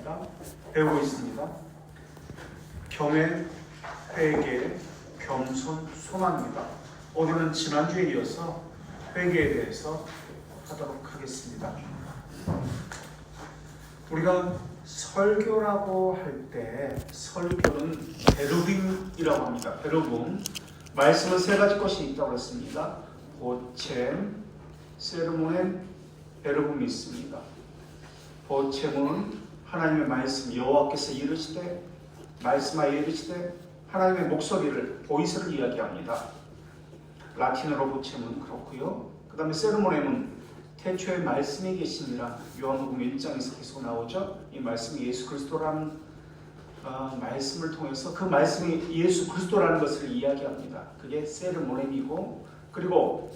있습니다. 배우고 있습니다. 경외, 회개, 겸손, 소망입니다. 오늘은 지난주에 이어서 회개에 대해서 하도록 하겠습니다. 우리가 설교라고 할 때 설교는 베르빔이라고 합니다. 베르빔. 말씀은 세 가지 것이 있다고 했습니다. 보챔, 세르모넨, 베르빔이 있습니다. 보챔은 하나님의 말씀, 여호와께서 이르시되 말씀하여 이르시되 하나님의 목소리를, 보이스를 이야기합니다. 라틴어로 보챔은 그렇고요. 그 다음에 세르모넨은 태초에 말씀이 계시니라, 요한복음 1장에서 계속 나오죠. 이 말씀이 예수 그리스도라는 말씀을 통해서 그 말씀이 예수 그리스도라는 것을 이야기합니다. 그게 세르모넨이고, 그리고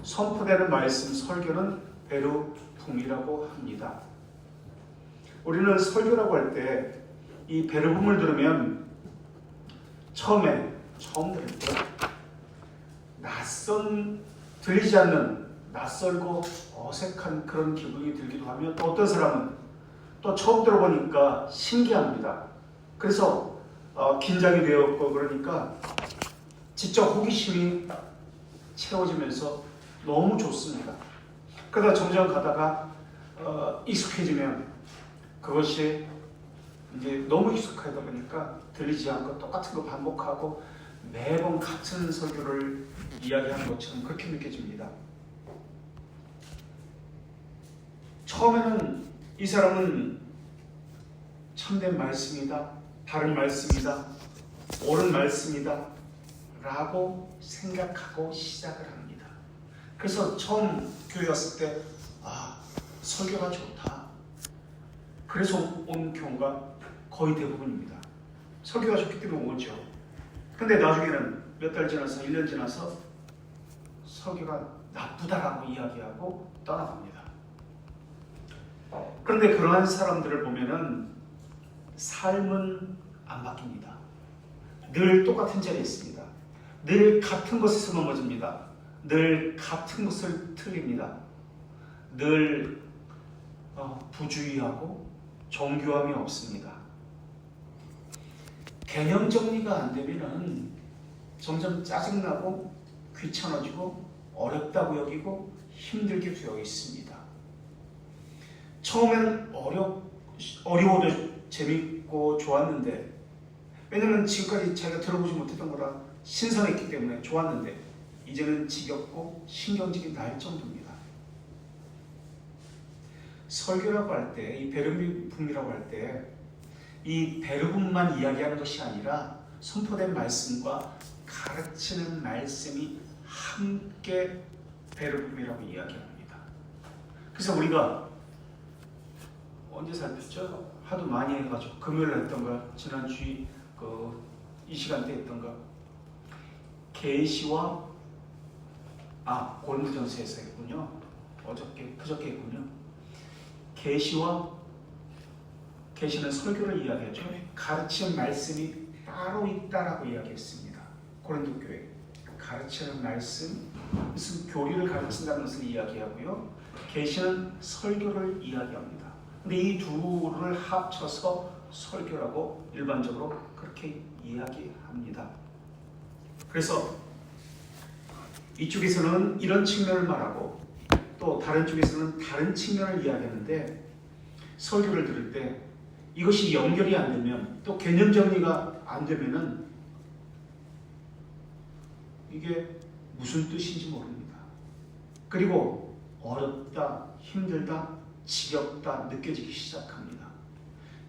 선포되는 말씀, 설교는 베르빔이라고 합니다. 우리는 설교라고 할 때 이 베르빔을 들으면 처음 들을 때 들리지 않는 낯설고 어색한 그런 기분이 들기도 하며, 또 어떤 사람은 또 처음 들어보니까 신기합니다. 그래서 긴장이 되었고, 그러니까 지적 호기심이 채워지면서 너무 좋습니다. 그러다 점점 가다가 익숙해지면 그것이 이제 너무 익숙하다 보니까 들리지 않고 똑같은 거 반복하고 매번 같은 설교를 이야기하는 것처럼 그렇게 느껴집니다. 처음에는 이 사람은 참된 말씀이다, 바른 말씀이다, 옳은 말씀이다 라고 생각하고 시작을 합니다. 그래서 처음 교회 왔을 때 설교가 좋다, 그래서 온 경우가 거의 대부분입니다. 설교가 좋기 때문에 오죠. 근데 나중에는 몇 달 지나서 1년 지나서 설교가 나쁘다라고 이야기하고 떠나갑니다. 그런데 그러한 사람들을 보면은 삶은 안 바뀝니다. 늘 똑같은 자리에 있습니다. 늘 같은 것에서 넘어집니다. 늘 같은 것을 틀립니다. 늘 부주의하고 정교함이 없습니다. 개념 정리가 안 되면은 점점 짜증나고 귀찮아지고 어렵다고 여기고 힘들게 여기습니다. 처음에는 어려워도 재밌고 좋았는데, 왜냐면 지금까지 자기가 들어보지 못했던 거라 신선했기 때문에 좋았는데, 이제는 지겹고 신경질이 날 정도입니다. 설교라고 할 때, 이 베르빔이라고 할 때 이 베르빔만 이야기하는 것이 아니라 선포된 말씀과 가르치는 말씀이 함께 베르빔이라고 이야기합니다. 그래서 우리가 언제 살폈죠? 하도 많이 해가지고 금요일에 했던가, 지난주 이 시간대 했던가, 계시와 골무전서에서 했군요. 그저께 했군요. 계시는 설교를 이야기하죠. 가르치는 말씀이 따로 있다라고 이야기했습니다. 고린도 교회 가르치는 말씀, 무슨 교리를 가르친다는 것을 이야기하고요. 계시는 설교를 이야기합니다. 근데 이 둘을 합쳐서 설교라고 일반적으로 그렇게 이야기합니다. 그래서 이쪽에서는 이런 측면을 말하고 또 다른 쪽에서는 다른 측면을 이야기하는데, 설교를 들을 때 이것이 연결이 안 되면, 또 개념 정리가 안 되면은 이게 무슨 뜻인지 모릅니다. 그리고 어렵다, 힘들다, 지겹다 느껴지기 시작합니다.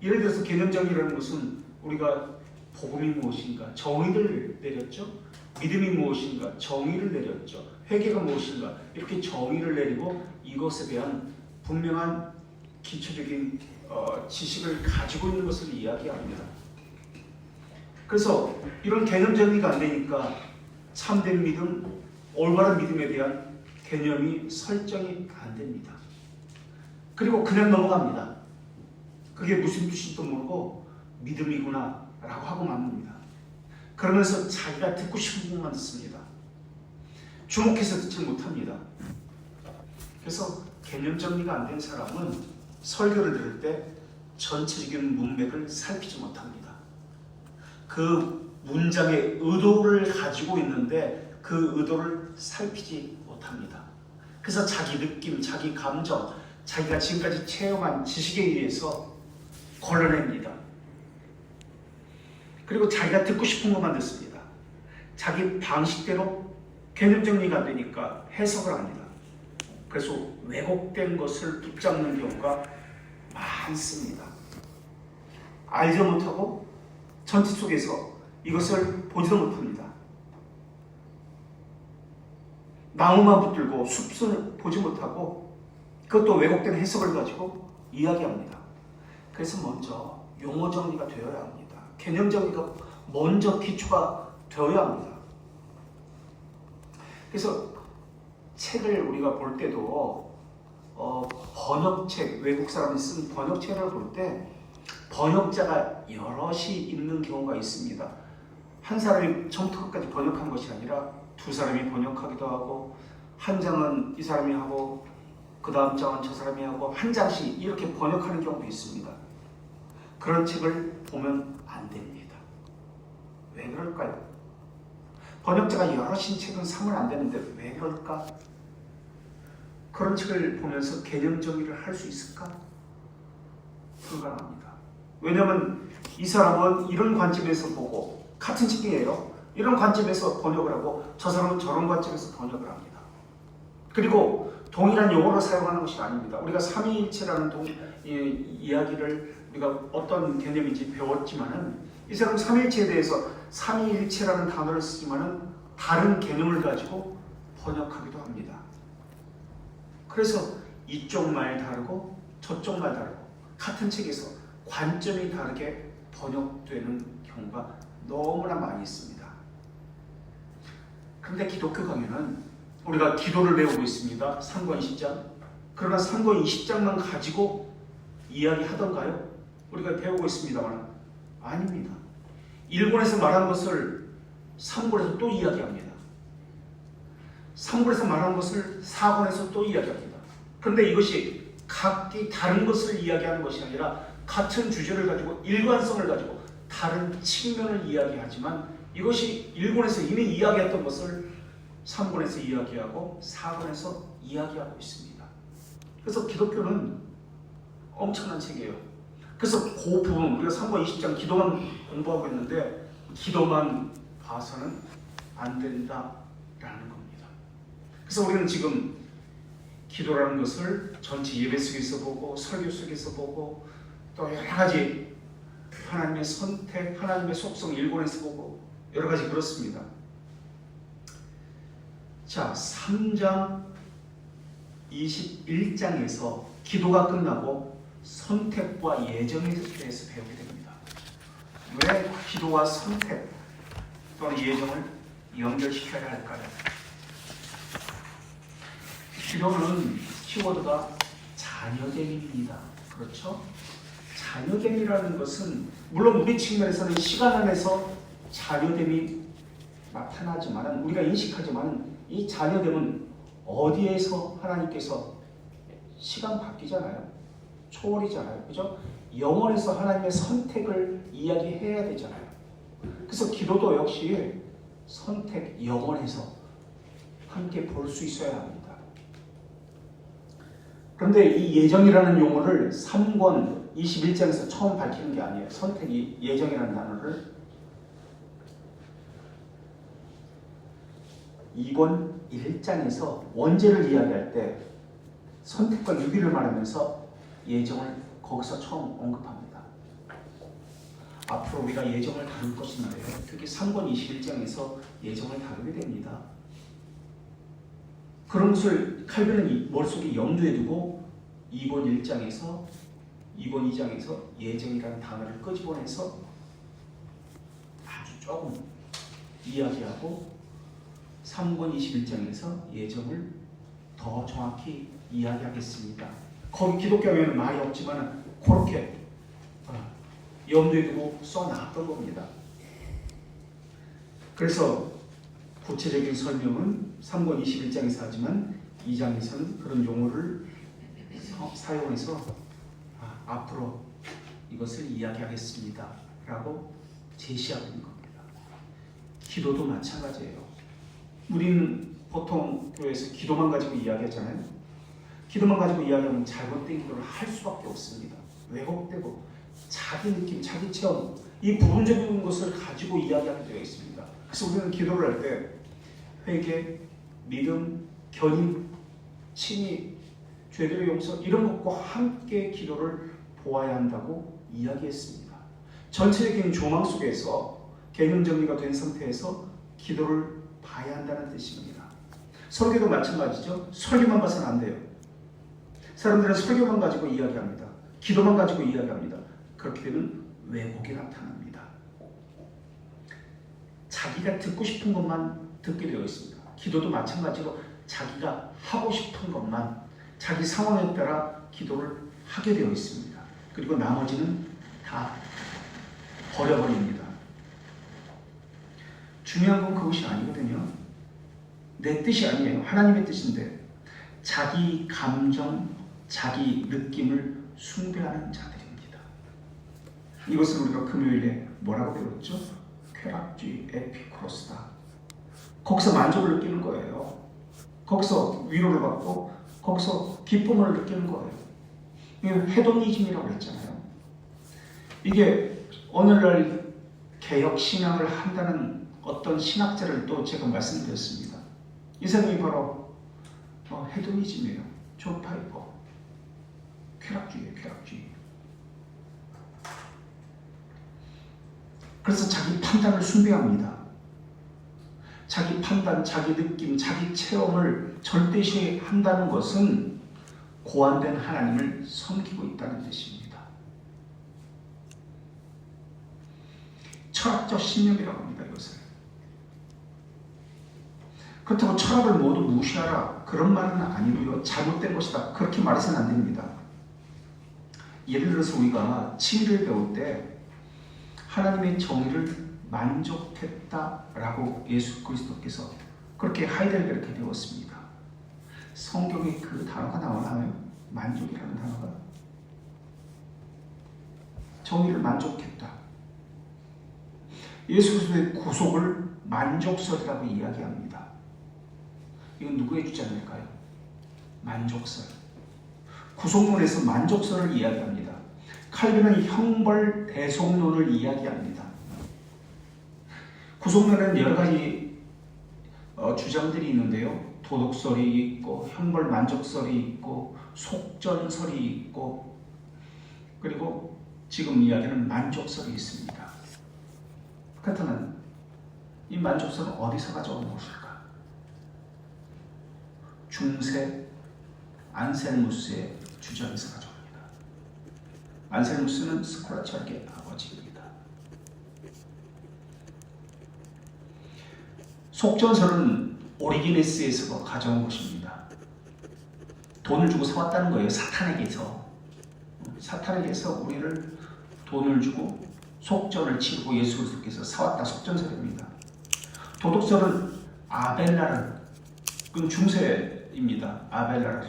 예를 들어서 개념 정리라는 것은 우리가 복음이 무엇인가 정의를 내렸죠. 믿음이 무엇인가 정의를 내렸죠. 회개가 무엇인가 이렇게 정의를 내리고 이것에 대한 분명한 기초적인 지식을 가지고 있는 것을 이야기합니다. 그래서 이런 개념 정리가 안 되니까 참된 믿음, 올바른 믿음에 대한 개념이 설정이 안 됩니다. 그리고 그냥 넘어갑니다. 그게 무슨 뜻인지도 모르고 믿음이구나 라고 하고 맙니다. 그러면서 자기가 듣고 싶은 부분만 듣습니다. 주목해서 듣지 못합니다. 그래서 개념 정리가 안 된 사람은 설교를 들을 때 전체적인 문맥을 살피지 못합니다. 그 문장의 의도를 가지고 있는데 그 의도를 살피지 못합니다. 그래서 자기 느낌, 자기 감정, 자기가 지금까지 체험한 지식에 의해서 걸러냅니다. 그리고 자기가 듣고 싶은 것만 듣습니다. 자기 방식대로 개념 정리가 안 되니까 해석을 합니다. 그래서 왜곡된 것을 붙잡는 경우가 많습니다. 알지도 못하고 전체 속에서 이것을 보지도 못합니다. 나무만 붙들고 숲을 보지 못하고 그것도 왜곡된 해석을 가지고 이야기합니다. 그래서 먼저 용어 정리가 되어야 합니다. 개념 정리가 먼저 기초가 되어야 합니다. 그래서 책을 우리가 볼 때도 번역책, 외국 사람이 쓴 번역책을 볼 때 번역자가 여럿이 있는 경우가 있습니다. 한 사람이 처음부터 끝까지 번역한 것이 아니라 두 사람이 번역하기도 하고 한 장은 이 사람이 하고 그 다음 장은 저 사람이 하고 한 장씩 이렇게 번역하는 경우도 있습니다. 그런 책을 보면 안 됩니다. 왜 그럴까요? 번역자가 여럿인 책은 사면 안 되는데 왜 그럴까? 그런 책을 보면서 개념 정리를 할 수 있을까? 불가능합니다. 왜냐하면 이 사람은 이런 관점에서 보고 같은 책이에요. 이런 관점에서 번역을 하고 저 사람은 저런 관점에서 번역을 합니다. 그리고 동일한 용어를 사용하는 것이 아닙니다. 우리가 삼위일체라는 이야기를 우리가 어떤 개념인지 배웠지만은 이 사람은 삼위일체에 대해서 삼위일체라는 단어를 쓰지만은 다른 개념을 가지고 번역하기도 합니다. 그래서 이쪽 말 다르고 저쪽 말 다르고 같은 책에서 관점이 다르게 번역되는 경우가 너무나 많이 있습니다. 그런데 기독교 강의는 우리가 기도를 배우고 있습니다. 3권 20장. 그러나 3권 20장만 가지고 이야기하던가요? 우리가 배우고 있습니다만 아닙니다. 1권에서 말한 것을 3권에서 또 이야기합니다. 3권에서 말한 것을 4권에서 또 이야기합니다. 그런데 이것이 각기 다른 것을 이야기하는 것이 아니라 같은 주제를 가지고 일관성을 가지고 다른 측면을 이야기하지만 이것이 1권에서 이미 이야기했던 것을 3권에서 이야기하고 4권에서 이야기하고 있습니다. 그래서 기독교는 엄청난 책이에요. 그래서 그 부분 우리가 3권 20장 기도만 공부하고 있는데 기도만 봐서는 안 된다라는 겁니다. 그래서 우리는 지금 기도라는 것을 전체 예배 속에서 보고 설교 속에서 보고 또 여러 가지 하나님의 선택, 하나님의 속성 1권에서 보고 여러 가지 그렇습니다. 자, 3장 21장에서 기도가 끝나고 선택과 예정에 대해서 배우게 됩니다. 왜 기도와 선택 또는 예정을 연결시켜야 할까요? 기도는 키워드가 자녀됨입니다. 그렇죠? 자녀됨이라는 것은 물론 우리 측면에서는 시간 안에서 자녀됨이 나타나지만 우리가 인식하지만 이 자녀됨은 어디에서 하나님께서 시간 바뀌잖아요. 초월이잖아요. 그죠? 영원에서 하나님의 선택을 이야기해야 되잖아요. 그래서 기도도 역시 선택, 영원에서 함께 볼 수 있어야 합니다. 그런데 이 예정이라는 용어를 3권 21장에서 처음 밝히는 게 아니에요. 선택이 예정이라는 단어를 2권 1장에서 원죄를 이야기할 때 선택과 유기를 말하면서 예정을 거기서 처음 언급합니다. 앞으로 우리가 예정을 다룰 것인데 특히 3권 21장에서 예정을 다루게 됩니다. 그런 것을 칼빈은 머릿속에 염두에 두고 2권 1장에서 2권 2장에서 예정이라는 단어를 끄집어내서 아주 조금 이야기하고 3권 21장에서 예정을 더 정확히 이야기하겠습니다. 거기 기독교에는 말이 없지만 그렇게 염두에 두고 써놨던 겁니다. 그래서 구체적인 설명은 3권 21장에서 하지만 2장에서는 그런 용어를 사용해서 앞으로 이것을 이야기하겠습니다 라고 제시하고 있는 겁니다. 기도도 마찬가지예요. 우리는 보통 교회에서 기도만 가지고 이야기하잖아요. 기도만 가지고 이야기하면 잘못된 기도를 할 수밖에 없습니다. 왜곡되고 자기 느낌, 자기 체험, 이 부분적인 것을 가지고 이야기하게 되어 있습니다. 그래서 우리는 기도를 할 때 회개, 믿음, 견인, 칭의, 죄들의 용서 이런 것과 함께 기도를 보아야 한다고 이야기했습니다. 전체적인 조망 속에서 개념 정리가 된 상태에서 기도를 봐야 한다는 뜻입니다. 설교도 마찬가지죠. 설교만 봐서는 안 돼요. 사람들은 설교만 가지고 이야기합니다. 기도만 가지고 이야기합니다. 그렇게 되면 왜곡이 나타납니다. 자기가 듣고 싶은 것만 듣게 되어 있습니다. 기도도 마찬가지로 자기가 하고 싶은 것만 자기 상황에 따라 기도를 하게 되어 있습니다. 그리고 나머지는 다 버려버립니다. 중요한 건 그것이 아니거든요. 내 뜻이 아니에요. 하나님의 뜻인데 자기 감정, 자기 느낌을 숭배하는 자들입니다. 이것을 우리가 금요일에 뭐라고 배웠죠? 쾌락주의 에피쿠로스다. 거기서 만족을 느끼는 거예요. 거기서 위로를 받고 거기서 기쁨을 느끼는 거예요. 이게 헤도니즘이라고 했잖아요. 이게 오늘날 개혁 신앙을 한다는 어떤 신학자를 또 제가 말씀드렸습니다. 이 사람이 바로 헤도니즘이에요. 존 파이퍼. 쾌락주의예요. 쾌락주의. 그래서 자기 판단을 숭배합니다. 자기 판단, 자기 느낌, 자기 체험을 절대시한다는 것은 고안된 하나님을 섬기고 있다는 뜻입니다. 철학적 신념이라고 합니다. 이것을. 그렇다고 철학을 모두 무시하라 그런 말은 아니고요. 잘못된 것이다 그렇게 말해서는 안 됩니다. 예를 들어서 우리가 진리를 배울 때 하나님의 정의를 만족했다라고 예수 그리스도께서 그렇게 하이델베르크에 배웠습니다. 성경에 그 단어가 나오나요? 만족이라는 단어가. 정의를 만족했다. 예수 그리스도의 구속을 만족설이라고 이야기합니다. 이건 누구의 주장일까요? 만족설. 구속론에서 만족설을 이야기합니다. 칼빈은 형벌 대속론을 이야기합니다. 구속론에는 여러 가지 주장들이 있는데요. 도덕설이 있고 형벌 만족설이 있고 속전설이 있고 그리고 지금 이야기하는 만족설이 있습니다. 그렇다면 이 만족설은 어디서 가져온 것일까? 중세 안셀무스의 주장에서 가져옵니다. 안셀무스는 스콜라 철학의 아버지입니다. 속전설은 오리기네스에서 가져온 것입니다. 돈을 주고 사왔다는 거예요. 사탄에게서. 사탄에게서 우리를 돈을 주고 속전을 치르고 예수 그리스도께서 사왔다. 속전설입니다. 도덕설은 아벨라르, 그건 중세입니다. 아벨라르.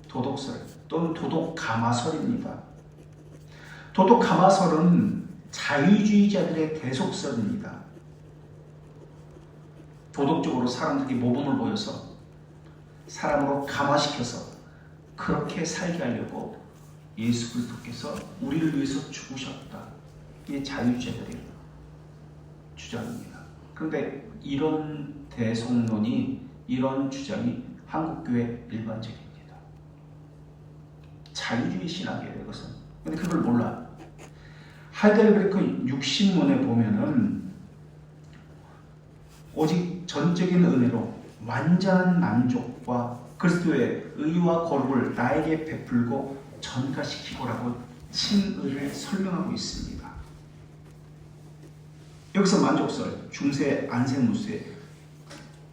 도덕설 또는 도덕가마설입니다. 도덕가마설은 자유주의자들의 대속설입니다. 도덕적으로 사람들이 모범을 보여서 사람으로 감화시켜서 그렇게 살게 하려고 예수 그리스도께서 우리를 위해서 죽으셨다. 이게 자유주의자들의 주장입니다. 그런데 이런 대속론이 이런 주장이 한국교회 일반적입니다. 자유주의 신학이에요. 이것은. 근데 그걸 몰라. 하이델베르크 60문에 보면은 오직 전적인 은혜로 완전한 만족과 그리스도의 의와 거룩을 나에게 베풀고 전가시키고라고 칭의를 설명하고 있습니다. 여기서 만족설, 중세 안셀무스의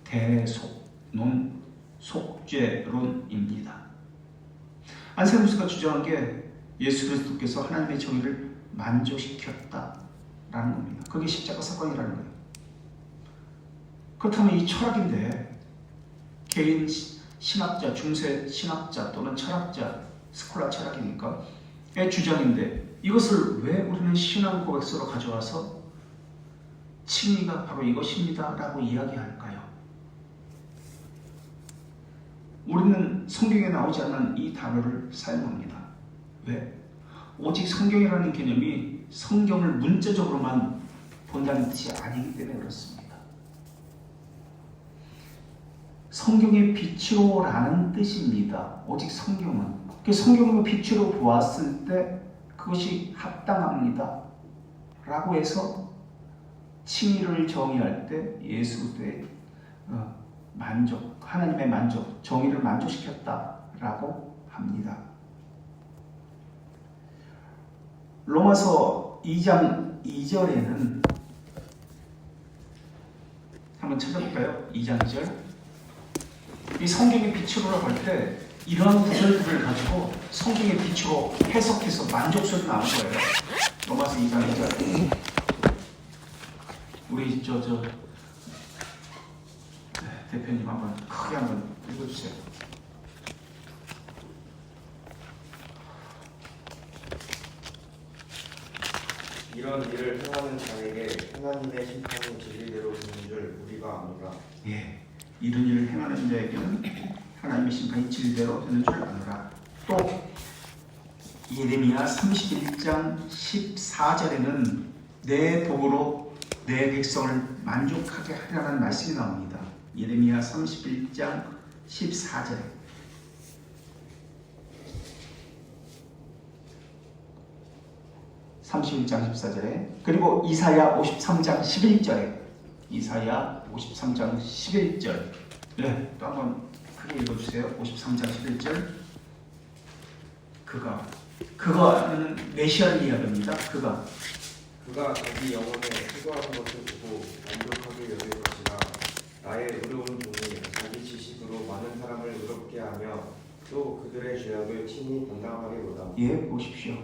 대속론, 속죄론입니다. 안셀무스가 주장한 게 예수 그리스도께서 하나님의 정의를 만족시켰다라는 겁니다. 그게 십자가 사건이라는 거예요. 그렇다면 이 철학인데 개인 신학자, 중세 신학자 또는 철학자, 스콜라 철학이니까 의 주장인데 이것을 왜 우리는 신앙 고백서로 가져와서 칭의가 바로 이것입니다 라고 이야기할까요? 우리는 성경에 나오지 않는 이 단어를 사용합니다. 왜? 오직 성경이라는 개념이 성경을 문자적으로만 본다는 뜻이 아니기 때문에 그렇습니다. 성경의 빛으로라는 뜻입니다. 오직 성경은. 성경을 빛으로 보았을 때 그것이 합당합니다 라고 해서 칭의를 정의할 때 예수 그리스도의 만족, 하나님의 만족, 정의를 만족시켰다라고 합니다. 로마서 2장 2절에는 한번 찾아볼까요? 2장 2절. 이 성경의 빛으로라고 할 때 이러한 구절들을 가지고 성경의 빛으로 해석해서 만족스럽게 나온 거예요. 로마서 2장 2절. 우리 대표님 한번 크게 한번 읽어주세요. 이런 일을 행하는 자에게 하나님의 심판이 진리대로 되는 줄 우리가 아노라. 예, 이런 일을 행하는 자에게는 하나님의 심판이 진리대로 되는 줄 아노라. 또 예레미야 31장 14절에는 내 복으로 내 백성을 만족하게 하라는 말씀이 나옵니다. 예레미야 31장 14절. 그리고 이사야 53장 11절에 이사야 53장 11절. 네, 또 한번 크게 읽어주세요. 53장 11절. 그거는 메시아를 이야기합니다. 그가 자기 영혼에 수고하는 것을 보고 만족하게 여길 것이라. 나의 의로운 종이 자기 지식으로 많은 사람을 의롭게 하며 또 그들의 죄악을 친히 담당하리로다. 예, 보십시오.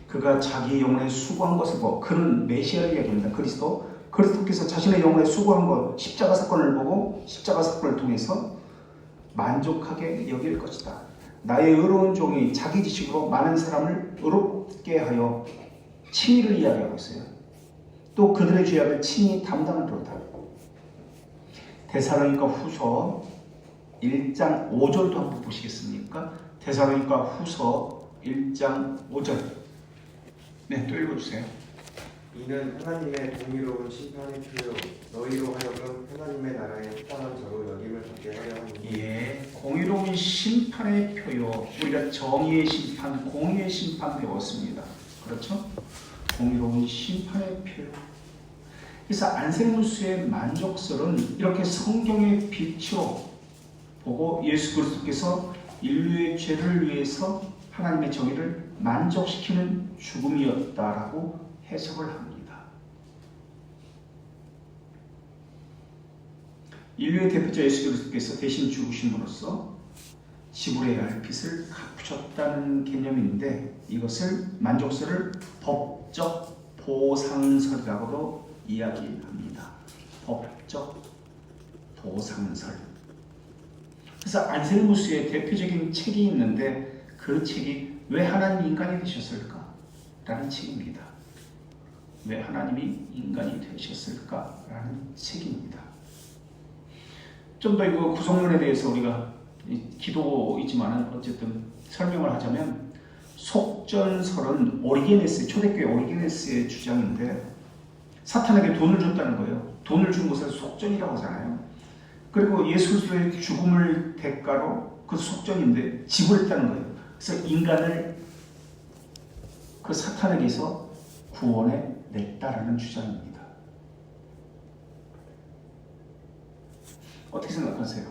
그가 자기 영혼에 수고한 것을 보고, 그는 메시아를 이야기합니다. 그리스도께서 자신의 영혼에 수고한 것, 십자가 사건을 보고 십자가 사건을 통해서 만족하게 여길 것이다. 나의 의로운 종이 자기 지식으로 많은 사람을 의롭게 하여 칭의를 이야기하고 있어요. 또 그들의 죄악을 친히 담당하리로다. 데살로니가 후서 1장 5절도 한번 보시겠습니까? 데살로니가 후서 1장 5절. 네, 또 읽어주세요. 이는 하나님의 공의로운 심판의 표요 너희로 하여금 하나님의 나라에 합당한 자로 여김을 받게 하려 함이니. 예, 공의로운 심판의 표요. 우리가 정의의 심판, 공의의 심판 배웠습니다. 그렇죠? 공의로운 심판의 표요. 그래서 안세무스의 만족설은 이렇게 성경의 빛으로 보고 예수 그리스도께서 인류의 죄를 위해서 하나님의 정의를 만족시키는 죽음이었다라고 해석을 합니다. 인류의 대표자 예수 그리스도께서 대신 죽으심으로써 지불해야 할 빚을 갚으셨다는 개념인데, 이것을 만족설을 법적 보상설이라고도 이야기합니다. 법적 보상설. 그래서 안셀무스의 대표적인 책이 있는데 그 책이 왜 하나님이 인간이 되셨을까? 라는 책입니다. 왜 하나님이 인간이 되셨을까? 라는 책입니다. 좀 더 이거 구성론에 대해서 우리가 기도이지만 어쨌든 설명을 하자면, 속전설은 초대교회 오리게네스의 주장인데, 사탄에게 돈을 줬다는 거예요. 돈을 준 것을 속전이라고 하잖아요. 그리고 예수 그리스도의 죽음을 대가로, 그 속전인데 지불했다는 거예요. 그래서 인간을 그 사탄에게서 구원해 냈다라는 주장입니다. 어떻게 생각하세요?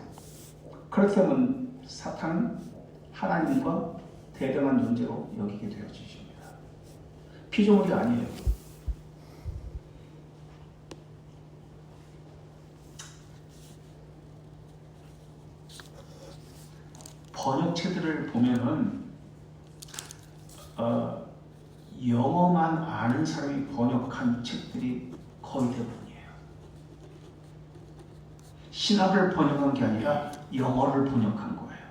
그렇게 하면 사탄은 하나님과 대등한 존재로 여기게 되어지십니다. 피조물이 아니에요. 번역체들을 보면은 영어만 아는 사람이 번역한 책들이 거의 대부분이에요. 신학을 번역한 게 아니라 영어를 번역한 거예요.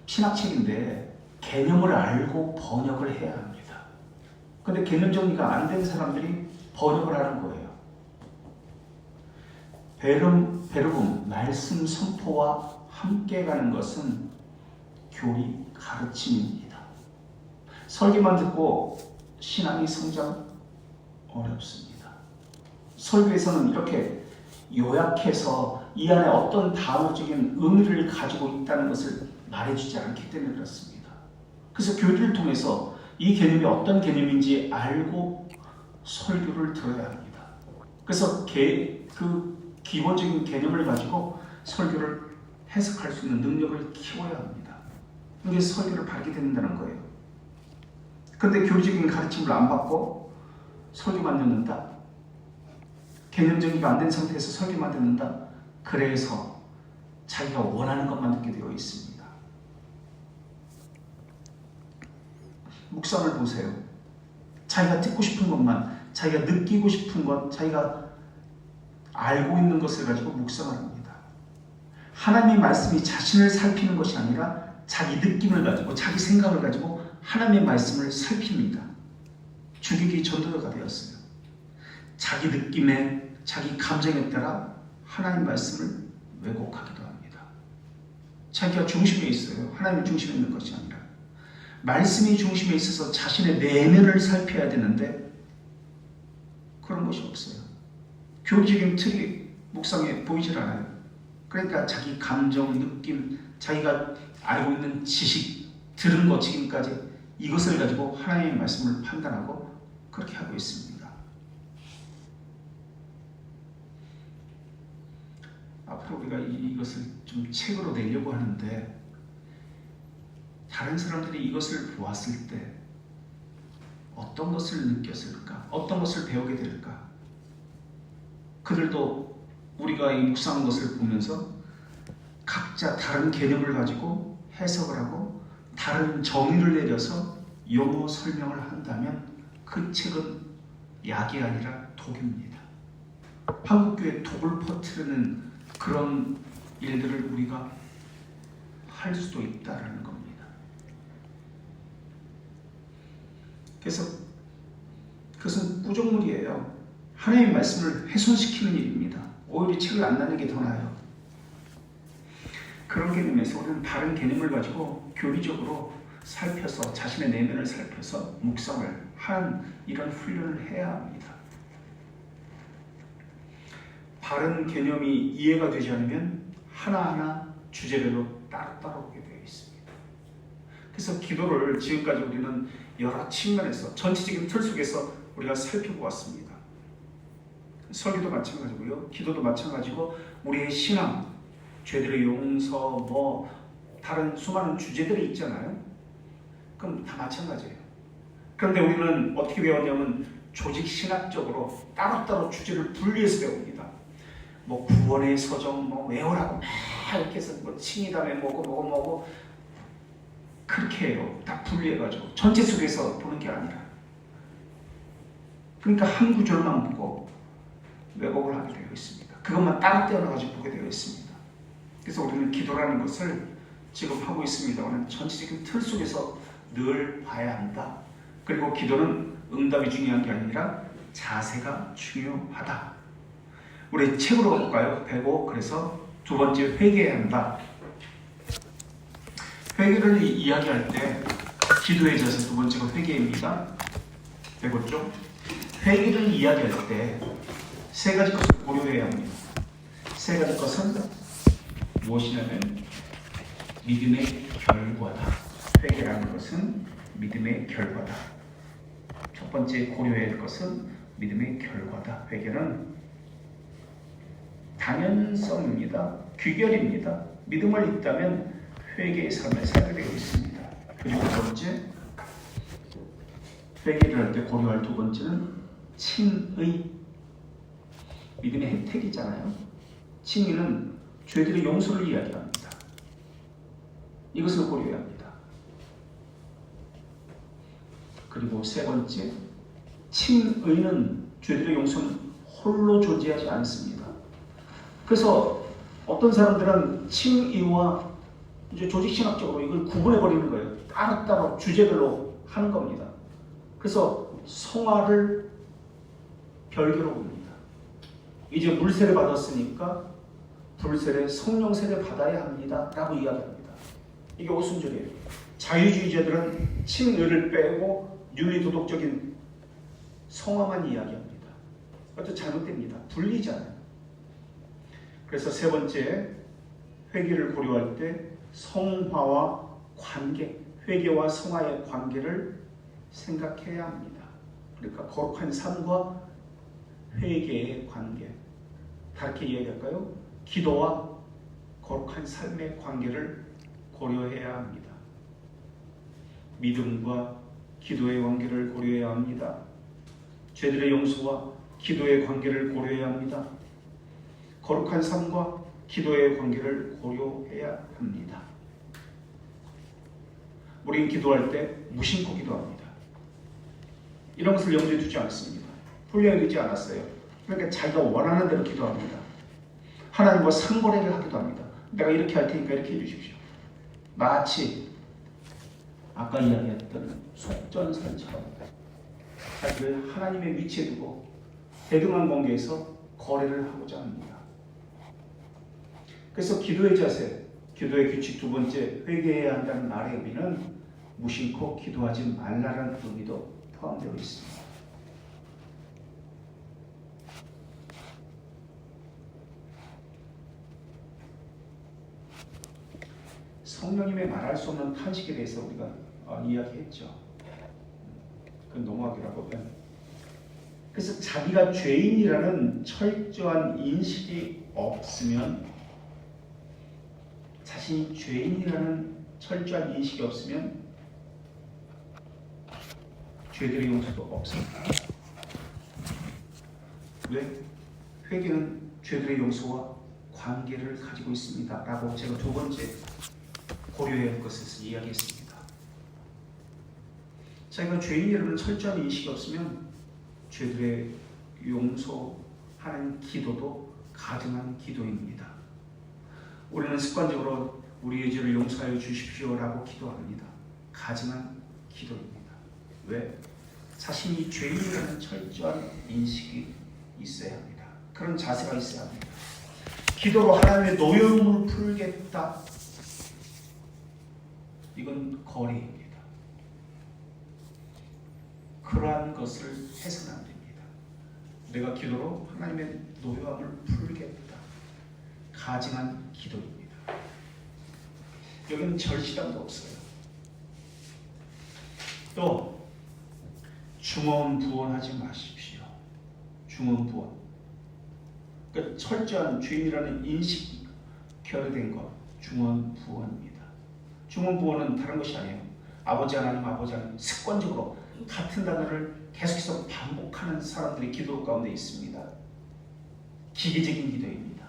신학책인데 개념을 알고 번역을 해야 합니다. 근데 개념 정리가 안 된 사람들이 번역을 하는 거예요. 베르금, 말씀 선포와 함께 가는 것은 교리 가르침입니다. 설교만 듣고 신앙이 성장 어렵습니다. 설교에서는 이렇게 요약해서 이 안에 어떤 단어적인 의미를 가지고 있다는 것을 말해주지 않기 때문에 그렇습니다. 그래서 교리를 통해서 이 개념이 어떤 개념인지 알고 설교를 들어야 합니다. 그래서 그 기본적인 개념을 가지고 설교를 해석할 수 있는 능력을 키워야 합니다. 이게 설교를 바르게 된다는 거예요. 그런데 교리적인 가르침을 안 받고 설교만 듣는다. 개념 정리가 안 된 상태에서 설교만 듣는다. 그래서 자기가 원하는 것만 듣게 되어 있습니다. 묵상을 보세요. 자기가 듣고 싶은 것만, 자기가 느끼고 싶은 것, 자기가 알고 있는 것을 가지고 묵상을 합니다. 하나님의 말씀이 자신을 살피는 것이 아니라 자기 느낌을 가지고, 자기 생각을 가지고 하나님의 말씀을 살핍니다. 주객이 전도자가 되었어요. 자기 느낌에, 자기 감정에 따라 하나님 말씀을 왜곡하기도 합니다. 자기가 중심에 있어요. 하나님이 중심에 있는 것이 아니라 말씀이 중심에 있어서 자신의 내면을 살펴야 되는데 그런 것이 없어요. 교리적인 틀이 묵상에 보이질 않아요. 그러니까 자기 감정, 느낌, 자기가 알고 있는 지식, 들은 것 지금까지 이것을 가지고 하나님의 말씀을 판단하고 그렇게 하고 있습니다. 앞으로 우리가 이것을 좀 책으로 내려고 하는데 다른 사람들이 이것을 보았을 때 어떤 것을 느꼈을까? 어떤 것을 배우게 될까? 그들도 우리가 이 묵상한 것을 보면서 각자 다른 개념을 가지고 해석을 하고 다른 정의를 내려서 용어 설명을 한다면 그 책은 약이 아니라 독입니다. 한국교회 독을 퍼뜨리는 그런 일들을 우리가 할 수도 있다는 겁니다. 그래서 그것은 꾸중물이에요. 하나님의 말씀을 훼손시키는 일입니다. 오히려 책을 안 나누는 게 더 나아요. 그런 개념에서 우리는 다른 개념을 가지고 교리적으로 살펴서 자신의 내면을 살펴서 묵상을 하는 이런 훈련을 해야 합니다. 바른 개념이 이해가 되지 않으면 하나하나 주제별로 따로따로 보게 되어 있습니다. 그래서 기도를 지금까지 우리는 여러 측면에서 전체적인 틀 속에서 우리가 살펴보았습니다. 설교도 마찬가지고요. 기도도 마찬가지고 우리의 신앙, 죄들의 용서, 다른 수많은 주제들이 있잖아요. 그럼 다 마찬가지예요. 그런데 우리는 어떻게 배웠냐면 조직 신학적으로 따로따로 주제를 분리해서 배웁니다. 구원의 서정 외우라고 막 이렇게 해서 칭의담에 뭐고 그렇게 해요. 다 분리해가지고 전체 속에서 보는 게 아니라. 그러니까 한 구절만 보고 왜곡을 하게 되어 있습니다. 그것만 따로 떼어놔가지고 보게 되어 있습니다. 그래서 우리는 기도라는 것을 지금 하고 있습니다만 전체적인 틀 속에서 늘 봐야 한다. 그리고 기도는 응답이 중요한 게 아니라 자세가 중요하다. 우리 책으로 볼까요? 105. 그래서 두 번째 회개해야 한다. 회개를 이야기할 때 기도에 있어서 두 번째가 회개입니다. 105쪽. 회개를 이야기할 때 세 가지 것을 고려해야 합니다. 세 가지 것은 무엇이냐면 믿음의 결과다. 회개라는 것은 믿음의 결과다. 첫 번째 고려해야 할 것은 믿음의 결과다. 회개는 당연성입니다. 귀결입니다. 믿음을 있다면 회개의 삶을 살게 되어 있습니다. 그리고 두 번째, 회개를 할 때 고려할 두 번째는 칭의. 믿음의 혜택이잖아요. 칭의는 죄들의 용서를 이야기합니다. 이것을 고려해야 합니다. 그리고 세 번째, 칭의는 죄들의 용서는 홀로 존재하지 않습니다. 그래서 어떤 사람들은 칭의와 이제 조직신학적으로 이걸 구분해 버리는 거예요. 따로따로 주제별로 하는 겁니다. 그래서 성화를 별개로 봅니다. 이제 물세를 받았으니까 불세례, 성령 세례 받아야 합니다. 라고 이야기합니다. 이게 오순절이에요. 자유주의자들은 칭의를 빼고 윤리도덕적인 성화만 이야기합니다. 그것도 잘못됩니다. 분리잖아요. 그래서 세 번째, 회개를 고려할 때 성화와 관계, 회개와 성화의 관계를 생각해야 합니다. 그러니까 거룩한 삶과 회개의 관계, 다르게 이야기할까요? 기도와 거룩한 삶의 관계를 고려해야 합니다. 믿음과 기도의 관계를 고려해야 합니다. 죄들의 용서와 기도의 관계를 고려해야 합니다. 거룩한 삶과 기도의 관계를 고려해야 합니다. 우리는 기도할 때 무심코 기도합니다. 이런 것을 염두에 두지 않습니다. 훈련이 되지 않았어요. 그러니까 자기가 원하는 대로 기도합니다. 하나님과 상거래를 하기도 합니다. 내가 이렇게 할 테니까 이렇게 해주십시오. 마치 아까 이야기했던 속전설처럼 자기를 하나님의 위치에 두고 대등한 관계에서 거래를 하고자 합니다. 그래서 기도의 자세, 기도의 규칙 두 번째, 회개해야 한다는 말의 의미는 무심코 기도하지 말라는 의미도 포함되어 있습니다. 성령님의 말할 수 없는 탄식에 대해서 우리가 이야기했죠. 그건 넘어가기로 하고요. 그래서 자기가 죄인이라는 철저한 인식이 없으면, 자신이 죄인이라는 철저한 인식이 없으면 죄들의 용서도 없습니다. 왜? 회개는 죄들의 용서와 관계를 가지고 있습니다. 라고 제가 두 번째 고려해야 할 것을 이야기했습니다. 자기가 죄인이라는 철저한 인식이 없으면 죄들의 용서하는 기도도 가증한 기도입니다. 우리는 습관적으로 우리의 죄를 용서하여 주십시오라고 기도합니다. 가증한 기도입니다. 왜? 자신이 죄인이라는 철저한 인식이 있어야 합니다. 그런 자세가 있어야 합니다. 기도로 하나님의 노여움을 풀겠다. 이건 거래입니다. 그러한 것을 해서는 안 됩니다. 내가 기도로 하나님의 노여움을 풀겠다. 가증한 기도입니다. 여기는 절시담도 없어요. 또 중언부언하지 마십시오. 중언부언. 그러니까 철저한 죄인이라는 인식이 결여된 것, 중언부언입니다. 중언부언은 다른 것이 아니에요. 아버지 하나님, 아버지 하나님, 습관적으로 같은 단어를 계속해서 반복하는 사람들이 기도 가운데 있습니다. 기계적인 기도입니다.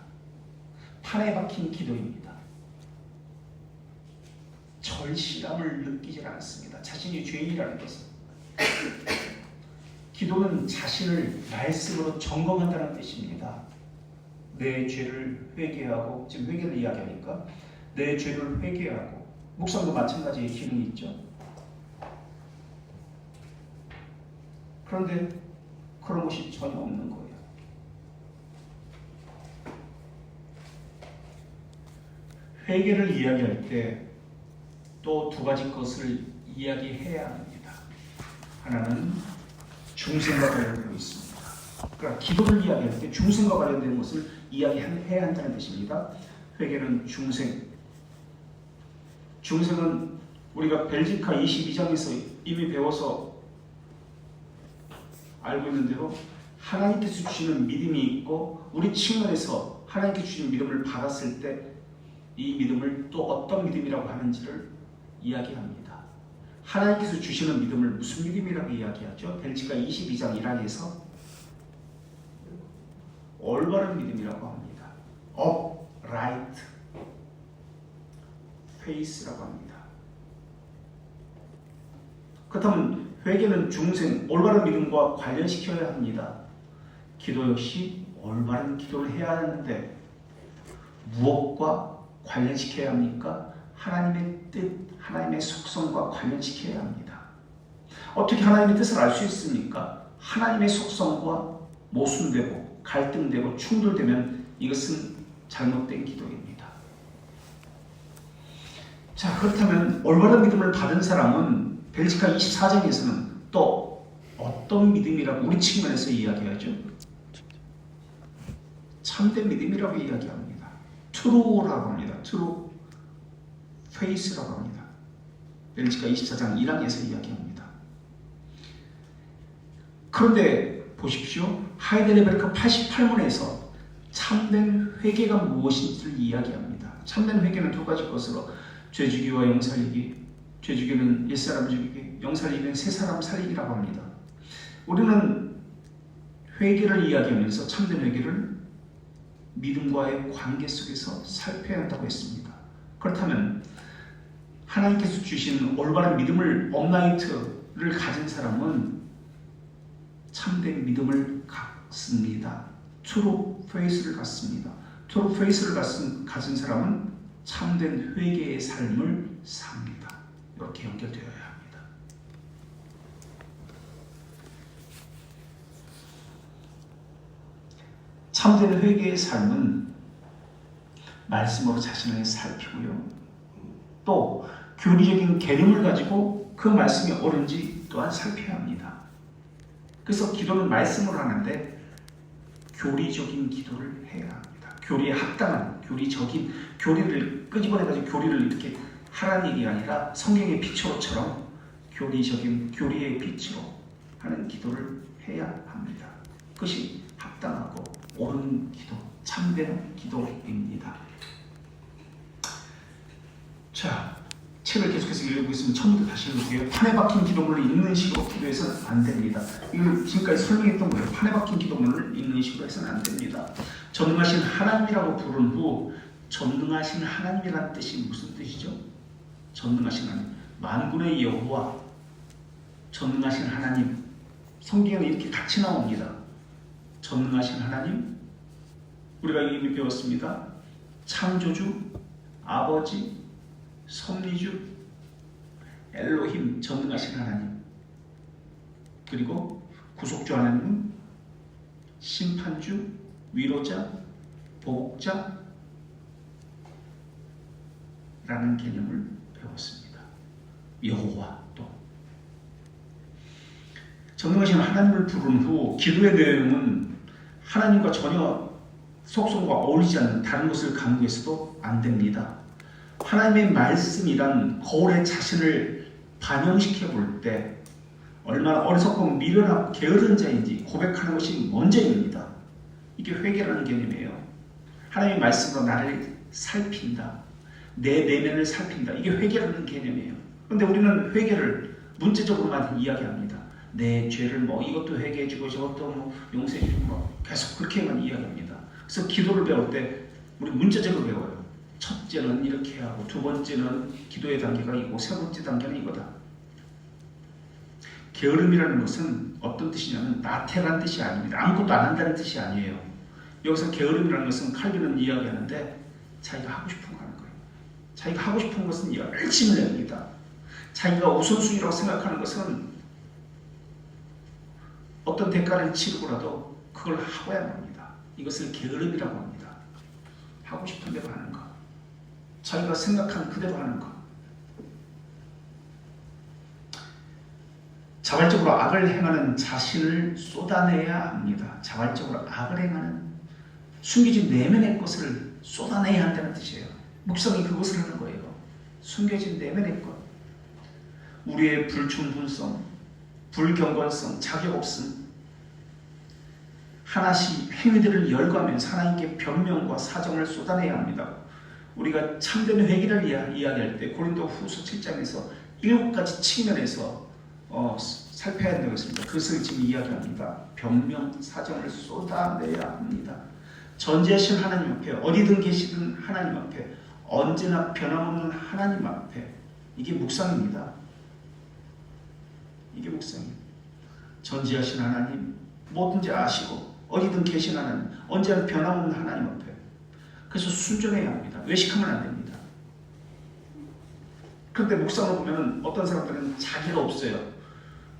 판에 박힌 기도입니다. 절실함을 느끼지 않습니다. 자신이 죄인이라는 것은. 기도는 자신을 말씀으로 점검한다는 뜻입니다. 내 죄를 회개하고, 지금 회개를 이야기하니까 내 죄를 회개하고, 묵상도 마찬가지의 기능이 있죠. 그런데 그런 것이 전혀 없는 거예요. 회개를 이야기할 때 또 두 가지 것을 이야기해야 합니다. 하나는 중생과 관련되어 있습니다. 그러니까 기도를 이야기할 때 중생과 관련된 것을 이야기해야 한다는 뜻입니다. 회개는 중생. 중생은 우리가 벨지카 22장에서 이미 배워서 알고 있는 대로 하나님께서 주시는 믿음이 있고, 우리 측면에서 하나님께서 주신 믿음을 받았을 때 이 믿음을 또 어떤 믿음이라고 하는지를 이야기합니다. 하나님께서 주시는 믿음을 무슨 믿음이라고 이야기하죠? 벨지카 22장 1항에서 올바른 믿음이라고 합니다. upright faith라고 합니다. 그렇다면 회개는 중생, 올바른 믿음과 관련시켜야 합니다. 기도 역시 올바른 기도를 해야 하는데 무엇과 관련시켜야 합니까? 하나님의 뜻, 하나님의 속성과 관련시켜야 합니다. 어떻게 하나님의 뜻을 알 수 있습니까? 하나님의 속성과 모순되고 갈등되고 충돌되면 이것은 잘못된 기도입니다. 자, 그렇다면 올바른 믿음을 받은 사람은 벨기카 24장에서는 또 어떤 믿음이라고 우리 측면에서 이야기하죠? 참된 믿음이라고 이야기합니다. true라고 합니다. true faith라고 합니다. 벨기카 24장 1항에서 이야기합니다. 그런데 보십시오. 하이델베르크 88문에서 참된 회개가 무엇인지를 이야기합니다. 참된 회개는 두 가지 것으로 죄주기와 영살리기, 죄주기는 옛사람 죽이기, 영살리기는 새사람 살리기라고 합니다. 우리는 회개를 이야기하면서 참된 회개를 믿음과의 관계 속에서 살펴야 한다고 했습니다. 그렇다면 하나님께서 주신 올바른 믿음을 업라이트를 가진 사람은 참된 믿음을 갖습니다. true faith를 갖습니다. true faith를 가진 사람은 참된 회개의 삶을 삽니다. 이렇게 연결되어야 합니다. 참된 회개의 삶은 말씀으로 자신을 살피고요. 또 교리적인 개념을 가지고 그 말씀이 옳은지 또한 살펴야 합니다. 그래서 기도는 말씀으로 하는데 교리적인 기도를 해야 합니다. 교리에 합당한 교리적인 교리를 끄집어내가지고 교리를 이렇게 하라는 얘기가 아니라 성경의 빛으로처럼 교리적인 교리의 빛으로 하는 기도를 해야 합니다. 그것이 합당하고 옳은 기도, 참된 기도입니다. 자, 책을 계속해서 읽고 있으면 처음부터 다시 읽을게요. 판에 박힌 기도문을 읽는 식으로 기도해서는 안 됩니다. 이걸 지금까지 설명했던 거예요. 판에 박힌 기도문을 읽는 식으로 해서는 안 됩니다. 전능하신 하나님이라고 부른 후 전능하신 하나님이라는 뜻이 무슨 뜻이죠? 전능하신 하나님, 만군의 여호와, 전능하신 하나님. 성경에는 이렇게 같이 나옵니다. 전능하신 하나님, 우리가 이미 배웠습니다. 창조주, 아버지, 섭리주, 엘로힘, 전능하신 하나님. 그리고 구속주 하나님은 심판주, 위로자, 보복자 라는 개념을 배웠습니다. 여호와 또 전능하신 하나님을 부른 후 기도의 내용은 하나님과 전혀 속성과 어울리지 않는 다른 것을 강구해서도 안 됩니다. 하나님의 말씀이란 거울에 자신을 반영시켜 볼 때 얼마나 어리석고 미련하고 게으른 자인지 고백하는 것이 먼저입니다. 이게 회개라는 개념이에요. 하나님의 말씀으로 나를 살핀다. 내 내면을 살핀다. 이게 회개라는 개념이에요. 그런데 우리는 회개를 문자적으로만 이야기합니다. 내 죄를 이것도 회개해주고 저것도 용서해주고 계속 그렇게만 이야기합니다. 그래서 기도를 배울 때 우리 문자적으로 배워요. 첫째는 이렇게 하고 두 번째는 기도의 단계가 이고 세 번째 단계는 이거다. 게으름이라는 것은 어떤 뜻이냐면 나태란 뜻이 아닙니다. 아무것도 안 한다는 뜻이 아니에요. 여기서 게으름이라는 것은 칼빈은 이야기하는데 자기가 하고 싶은 거 하는 거예요. 자기가 하고 싶은 것은 열심히 냅니다. 자기가 우선순위라고 생각하는 것은 어떤 대가를 치르고라도 그걸 하고야 합니다. 이것을 게으름이라고 합니다. 하고 싶은 대로 하는 거. 자기가 생각한 그대로 하는 것. 자발적으로 악을 행하는 자신을 쏟아내야 합니다. 자발적으로 악을 행하는 숨겨진 내면의 것을 쏟아내야 한다는 뜻이에요. 묵상이 그것을 하는 거예요. 숨겨진 내면의 것. 우리의 불충분성, 불경건성, 자격 없음, 하나씩 행위들을 열거하면서 하나님께 변명과 사정을 쏟아내야 합니다. 우리가 참된 회개를 이야기할 때 고린도 후서 7장에서 7가지 측면에서 살펴야 한다고 했습니다. 그것을 지금 이야기합니다. 변명, 사정을 쏟아내야 합니다. 전지하신 하나님 앞에, 어디든 계시든 하나님 앞에, 언제나 변함없는 하나님 앞에. 이게 묵상입니다. 이게 묵상이에요. 전지하신 하나님, 뭐든지 아시고 어디든 계신 하나님, 언제나 변함없는 하나님 앞에. 그래서 순종해야 합니다. 외식하면 안 됩니다. 그런데 묵상을 보면 어떤 사람들은 자기가 없어요.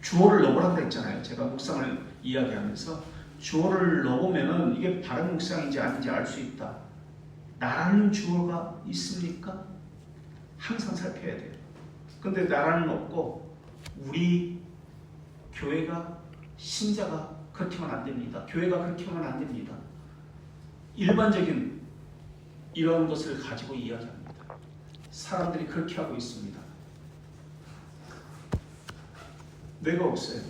주어를 넣으라고 그랬잖아요. 제가 묵상을 이야기하면서 주어를 넣으면 이게 바른 묵상인지 아닌지 알 수 있다. 나라는 주어가 있습니까? 항상 살펴야 돼요. 근데 나라는 없고 우리 교회가 신자가 그렇게 하면 안 됩니다. 교회가 그렇게 하면 안 됩니다. 일반적인 이런 것을 가지고 이야기합니다. 사람들이 그렇게 하고 있습니다. 뇌가 없어요.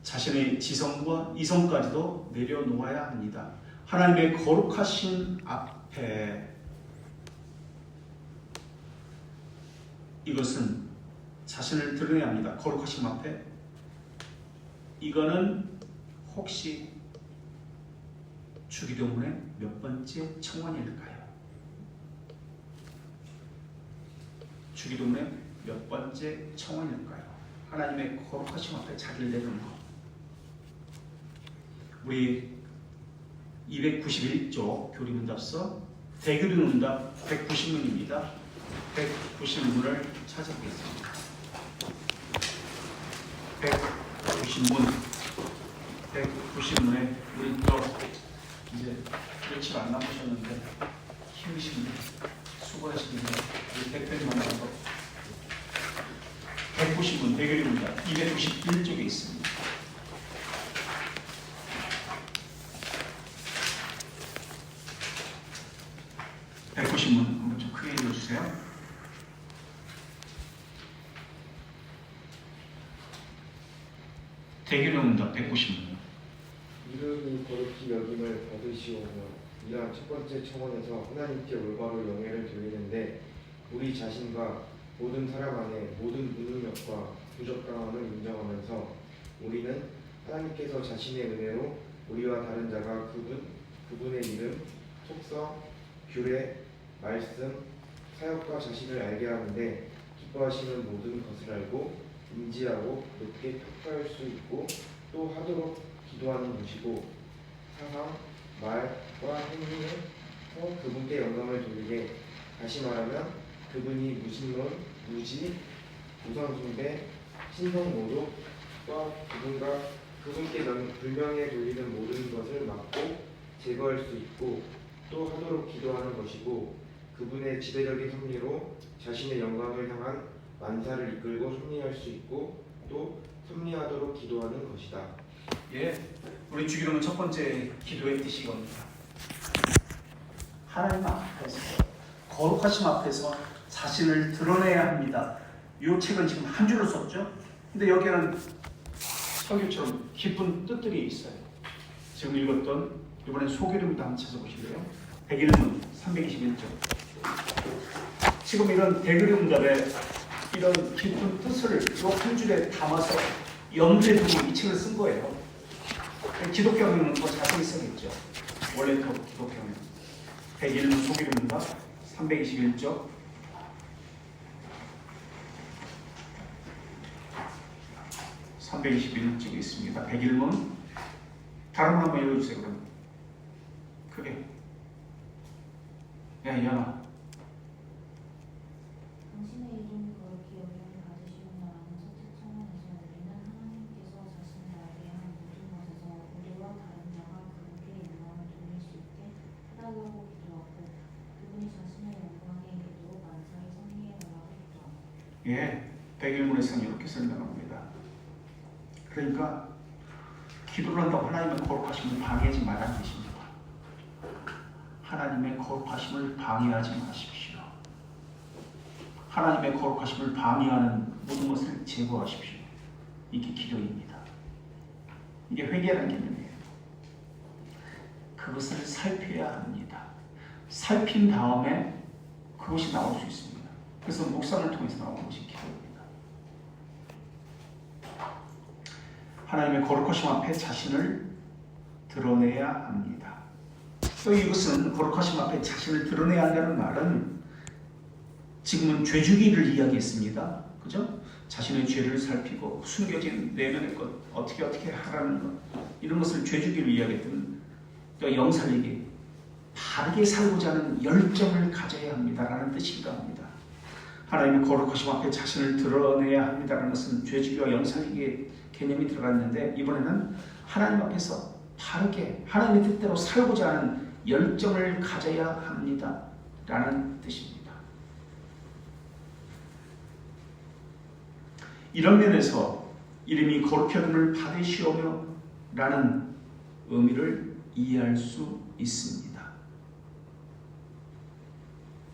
자신의 지성과 이성까지도 내려놓아야 합니다. 하나님의 거룩하신 앞에 이것은 자신을 드러내야 합니다. 거룩하신 앞에 이거는 혹시 주기도문의 몇 번째 청원일까요? 주기도문의 몇 번째 청원일까요? 하나님의 거룩하심 앞에 자기를 내놓는 것. 우리 291쪽 교리문답서 대교리문답 190문입니다. 190문을 찾아보겠습니다. 190문에 우리 또 이제 며칠 안 남으셨는데 힘드십니다. 수고하십니다. 우리 대표님 만나서 190문 대교리문답 291쪽에 있습니다. 190문 한번 좀 크게 읽어주세요. 대교리문답 190문. 이름이 거룩히 여김을 받으시오며 이러한 첫 번째 청원에서 하나님께 올바로 영예를 돌리는데 우리 자신과 모든 사람 안에 모든 무능력과 부적당함을 인정하면서 우리는 하나님께서 자신의 은혜로 우리와 다른 자가 그분의 이름, 속성, 규례, 말씀, 사역과 자신을 알게 하는데 기뻐하시는 모든 것을 알고 인지하고 높게 평가할 수 있고 또 하도록 기도하는 것이고 사상, 말과 행위에서 그분께 영광을 돌리게 다시 말하면 그분이 무신론, 무지, 우상숭배, 신성모독과 그분께 불명예 돌리는 모든 것을 막고 제거할 수 있고 또 하도록 기도하는 것이고 그분의 지배적인 섭리로 자신의 영광을 향한 만사를 이끌고 섭리할 수 있고 또 섭리하도록 기도하는 것이다. 예, 우리 주기도문 첫 번째 기도의 뜻이 이겁니다. 하나님 앞에서 거룩하심 앞에서 자신을 드러내야 합니다. 이 책은 지금 한 줄로 썼죠. 근데 여기에는 설교처럼 깊은 뜻들이 있어요. 지금 읽었던 이번엔 소개름도 한번 찾아보실래요? 101문 321쪽. 지금 이런 대교리문답에 이런 깊은 뜻을 이 한 줄에 담아서 염두에 두고 이 책을 쓴 거예요. 기독교학은 더 자세히 써야겠죠. 원래 더 기독교학은 101문 소개름문답 321쪽. 321쪽에 있습니다. 101문. 다른 분 한번 읽어주세요. 그럼 크게. 야 이현아. 당신의 이름이 거룩히 여김을 받으시오며라는 첫째 청원에서 우리는 하나님께서 자신을 알게 한 모든 것에서 우리와 다른 자가 그분께 영광을 돌릴 수 있게 해달라고 기도하고 그분이 자신의 영광에 이르도록 만사에 섭리해 달라고 기도합니다. 예, 101문에서는 이렇게 설명합니다. 그러니까 기도를 한다고 하나님의 거룩하심을 방해하지 말라는 뜻입니다. 하나님의 거룩하심을 방해하지 마십시오. 하나님의 거룩하심을 방해하는 모든 것을 제거하십시오. 이게 기도입니다. 이게 회개라는 개념이에요. 그것을 살펴야 합니다. 살핀 다음에 그것이 나올 수 있습니다. 그래서 묵상을 통해서 나오는 것이 기도입니다. 하나님의 거룩하심 앞에 자신을 드러내야 합니다. 또 이것은 거룩하심 앞에 자신을 드러내야 한다는 말은 지금은 죄주기를 이야기했습니다. 그죠? 자신의 죄를 살피고 숨겨진 내면의 것 어떻게 하라는 것 이런 것을 죄주기를 이야기했던 또 영살리기 바르게 살고자 하는 열정을 가져야 합니다라는 뜻이기도 합니다. 하나님의 거룩하심 앞에 자신을 드러내야 합니다라는 것은 죄지기와 영상이기의 개념이 들어갔는데, 이번에는 하나님 앞에서 바르게 하나님의 뜻대로 살고자 하는 열정을 가져야 합니다라는 뜻입니다. 이런 면에서 이름이 거룩히 여김을 받으시오며 라는 의미를 이해할 수 있습니다.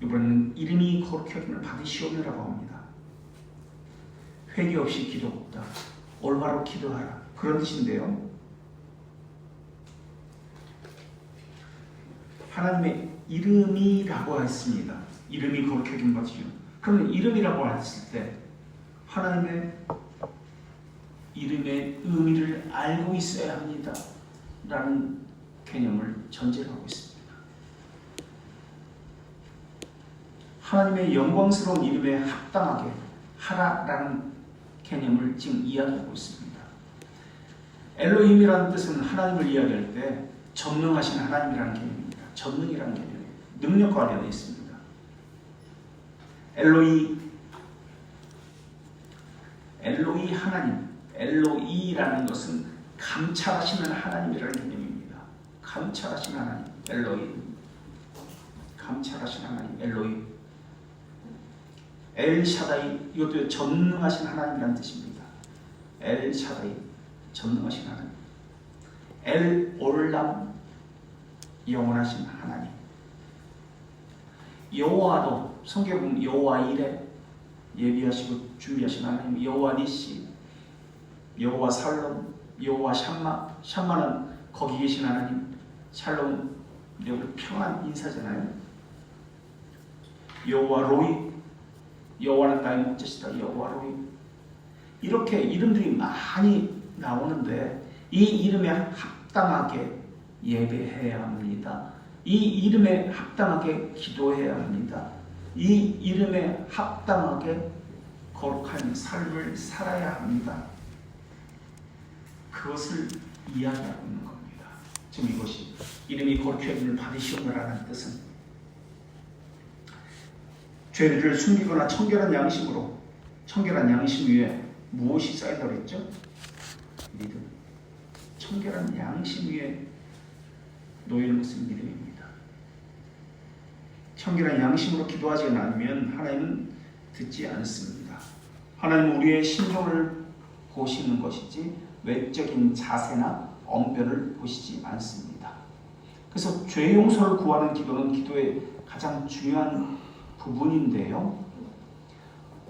이번에는 이름이 거룩히 여김을 받으시오며라고 합니다. 회개 없이 기도 없다. 올바로 기도하라. 그런 뜻인데요. 하나님의 이름이라고 했습니다. 이름이 거룩히 여김을 받으시오. 그러면 이름이라고 했을 때 하나님의 이름의 의미를 알고 있어야 합니다 라는 개념을 전제로 하고 있습니다. 하나님의 영광스러운 이름에 합당하게 하라라는 개념을 지금 이야기하고 있습니다. 엘로힘이라는 뜻은 하나님을 이야기할 때 전능하신 하나님이라는 개념입니다. 전능이라는 개념이 능력과 관련되어 있습니다. 엘로이 하나님, 엘로이라는 것은 감찰하시는 하나님이라는 개념입니다. 감찰하시는 하나님, 엘로이. 감찰하시는 하나님, 엘로이. 엘샤다이, 이것도 전능하신 하나님이라는 뜻입니다. 엘샤다이, 전능하신 하나님. 엘올람, 영원하신 하나님. 여호와도 성경에 보면 여호와 이레, 예비하시고 준비하신 하나님, 여호와 니시, 여호와 살롬, 여호와 샴마. 샴마는 거기 계신 하나님, 샬롬은 여기 평안 인사잖아요. 여호와 로이, 여호와는 나의 목자시다. 여호와 로이. 이렇게 이름들이 많이 나오는데 이 이름에 합당하게 예배해야 합니다. 이 이름에 합당하게 기도해야 합니다. 이 이름에 합당하게 거룩한 삶을 살아야 합니다. 그것을 이야기하고 있는 겁니다. 지금 이것이 이름이 거룩히 여김을 받으시오라는 뜻은 죄를 숨기거나 청결한 양심으로, 청결한 양심 위에 무엇이 쌓인다고 했죠? 믿음. 청결한 양심 위에 놓이는 것은 믿음입니다. 청결한 양심으로 기도하지 않으면 하나님은 듣지 않습니다. 하나님은 우리의 심정을 보시는 것이지 외적인 자세나 언변을 보시지 않습니다. 그래서 죄 용서를 구하는 기도는 기도의 가장 중요한 부분인데요.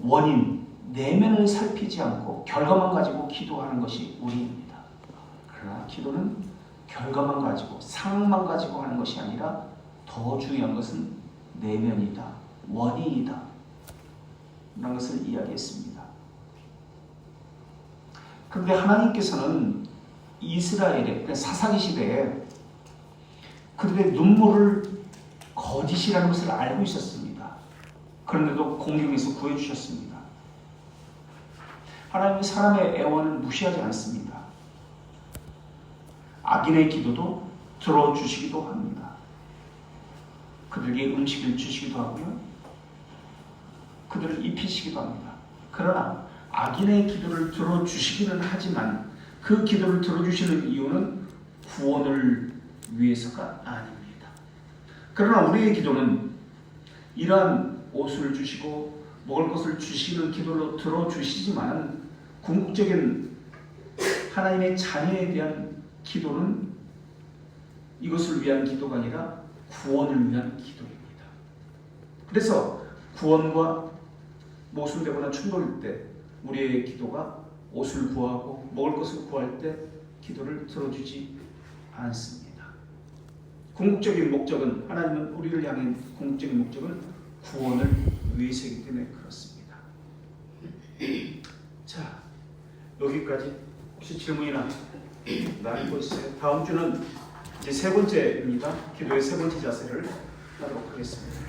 원인, 내면을 살피지 않고 결과만 가지고 기도하는 것이 우리입니다. 그러나 기도는 결과만 가지고 상황만 가지고 하는 것이 아니라 더 중요한 것은 내면이다, 원인이다 라는 것을 이야기했습니다. 그런데 하나님께서는 이스라엘의 사사기 시대에 그들의 눈물을 거짓이라는 것을 알고 있었습니다. 그런데도 공경에서 구해주셨습니다. 하나님은 사람의 애원을 무시하지 않습니다. 악인의 기도도 들어주시기도 합니다. 그들에게 음식을 주시기도 하고요. 그들을 입히시기도 합니다. 그러나 악인의 기도를 들어주시기는 하지만 그 기도를 들어주시는 이유는 구원을 위해서가 아닙니다. 그러나 우리의 기도는 이러한 옷을 주시고 먹을 것을 주시는 기도로 들어주시지만 궁극적인 하나님의 자녀에 대한 기도는 이것을 위한 기도가 아니라 구원을 위한 기도입니다. 그래서 구원과 모순되거나 충돌일 때 우리의 기도가 옷을 구하고 먹을 것을 구할 때 기도를 들어주지 않습니다. 궁극적인 목적은 하나님은 우리를 향한 궁극적인 목적은 구원을 위해서이기 때문에 그렇습니다. 자, 여기까지 혹시 질문이나 나누고 있어요? 다음 주는 이제 세 번째입니다. 기도의 세 번째 자세를 하도록 하겠습니다.